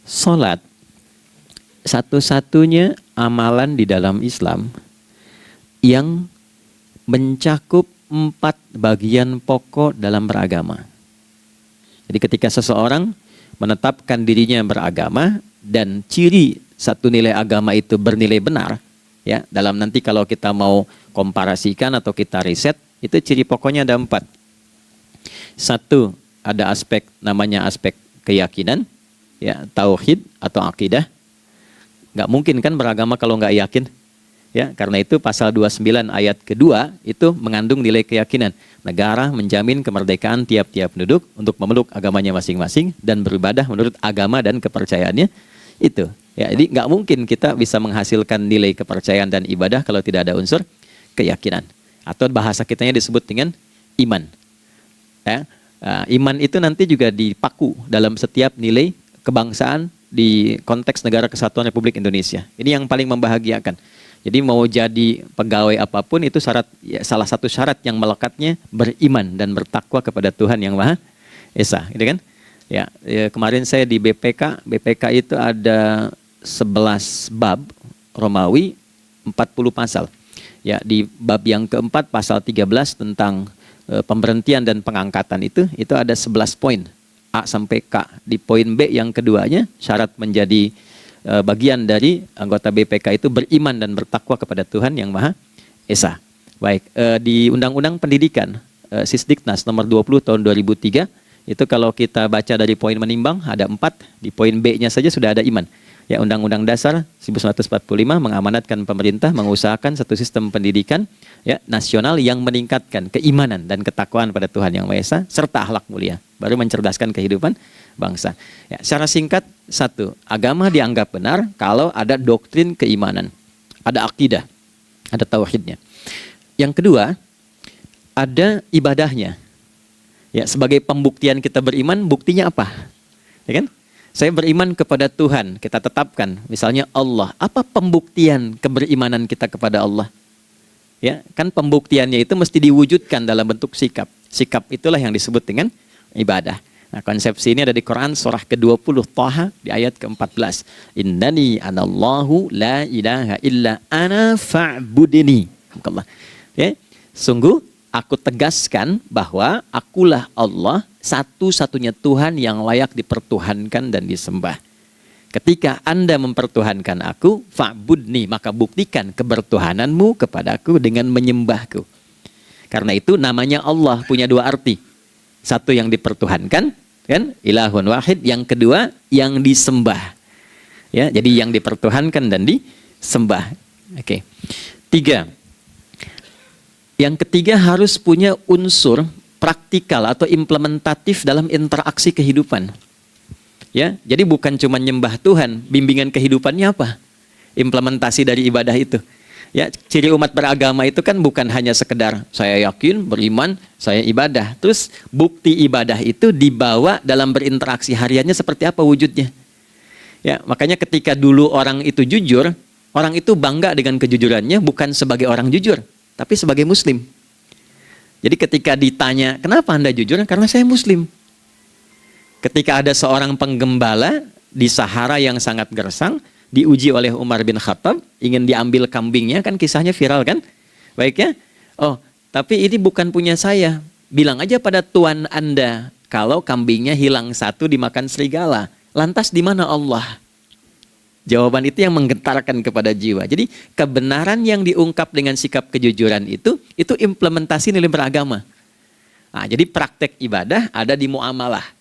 Salat satu-satunya amalan di dalam Islam yang mencakup 4 bagian pokok dalam beragama. Jadi ketika seseorang menetapkan dirinya beragama dan ciri satu nilai agama itu bernilai benar, ya, dalam nanti kalau kita mau komparasikan atau kita riset, itu ciri pokoknya ada 4. Satu, ada aspek namanya aspek keyakinan, ya, tauhid atau akidah. Nggak mungkin kan beragama kalau nggak yakin. Ya, karena itu pasal 29 ayat kedua itu mengandung nilai keyakinan. Negara menjamin kemerdekaan tiap-tiap penduduk untuk memeluk agamanya masing-masing dan beribadah menurut agama dan kepercayaannya itu. Ya, jadi nggak mungkin kita bisa menghasilkan nilai kepercayaan dan ibadah kalau tidak ada unsur keyakinan. Atau bahasa kitanya disebut dengan iman. Ya, iman itu nanti juga dipaku dalam setiap nilai kebangsaan di konteks Negara Kesatuan Republik Indonesia. Ini yang paling membahagiakan. Jadi mau jadi pegawai apapun itu syarat, ya, salah satu syarat yang melekatnya beriman dan bertakwa kepada Tuhan Yang Maha Esa, gitu kan? Ya, kemarin saya di BPK itu ada 11 bab Romawi, 40 pasal. Ya, di bab yang keempat pasal 13 tentang pemberhentian dan pengangkatan itu ada 11 poin. A sampai K. Di poin B yang keduanya, syarat menjadi bagian dari anggota BPK itu beriman dan bertakwa kepada Tuhan Yang Maha Esa. Baik, di Undang-Undang Pendidikan, Sisdiknas nomor 20 tahun 2003, itu kalau kita baca dari poin menimbang, ada 4, di poin B-nya saja sudah ada iman. Ya, Undang-Undang Dasar 1945 mengamanatkan pemerintah mengusahakan satu sistem pendidikan, ya, nasional yang meningkatkan keimanan dan ketakwaan pada Tuhan Yang Maha Esa serta akhlak mulia, baru mencerdaskan kehidupan bangsa. Ya, secara singkat, 1, agama dianggap benar kalau ada doktrin keimanan, ada akidah, ada tauhidnya. Yang kedua, ada ibadahnya. Ya, sebagai pembuktian kita beriman, buktinya apa? Ya kan? Saya beriman kepada Tuhan, kita tetapkan, misalnya Allah. Apa pembuktian keberimanan kita kepada Allah? Ya, kan pembuktiannya itu mesti diwujudkan dalam bentuk sikap. Sikap itulah yang disebut dengan ibadah. Nah, konsepsi ini ada di Quran surah ke-20 Thaha di ayat ke-14. Innani anallahu la ilaha illa ana fa'budini. Ya, sungguh aku tegaskan bahwa akulah Allah, satu-satunya Tuhan yang layak dipertuhankan dan disembah. Ketika Anda mempertuhankan aku, fa'budni, maka buktikan kebertuhananmu kepadaku dengan menyembahku. Karena itu namanya Allah punya 2 arti. Satu yang dipertuhankan, kan? Ilahun wahid. Yang kedua yang disembah. Ya, jadi yang dipertuhankan dan disembah. Oke. 3. Yang ketiga harus punya unsur praktikal atau implementatif dalam interaksi kehidupan. Ya, jadi bukan cuma nyembah Tuhan, bimbingan kehidupannya apa? Implementasi dari ibadah itu. Ya, ciri umat beragama itu kan bukan hanya sekedar saya yakin, beriman, saya ibadah. Terus bukti ibadah itu dibawa dalam berinteraksi hariannya seperti apa wujudnya. Ya, makanya ketika dulu orang itu jujur, orang itu bangga dengan kejujurannya bukan sebagai orang jujur, tapi sebagai muslim. Jadi ketika ditanya, kenapa Anda jujur? Karena saya muslim. Ketika ada seorang penggembala di Sahara yang sangat gersang, diuji oleh Umar bin Khattab, ingin diambil kambingnya, kan kisahnya viral kan? Baik ya? Oh, tapi ini bukan punya saya. Bilang aja pada tuan Anda, kalau kambingnya hilang 1 dimakan serigala. Lantas di mana Allah? Jawaban itu yang menggetarkan kepada jiwa. Jadi kebenaran yang diungkap dengan sikap kejujuran itu implementasi nilai beragama. Nah, jadi praktek ibadah ada di muamalah.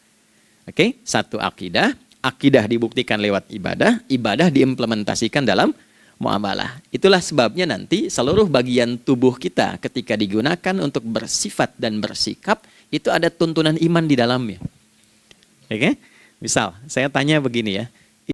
Oke, 1 akidah, akidah dibuktikan lewat ibadah, ibadah diimplementasikan dalam muamalah. Itulah sebabnya nanti seluruh bagian tubuh kita ketika digunakan untuk bersifat dan bersikap, itu ada tuntunan iman di dalamnya. Oke, misal saya tanya begini ya.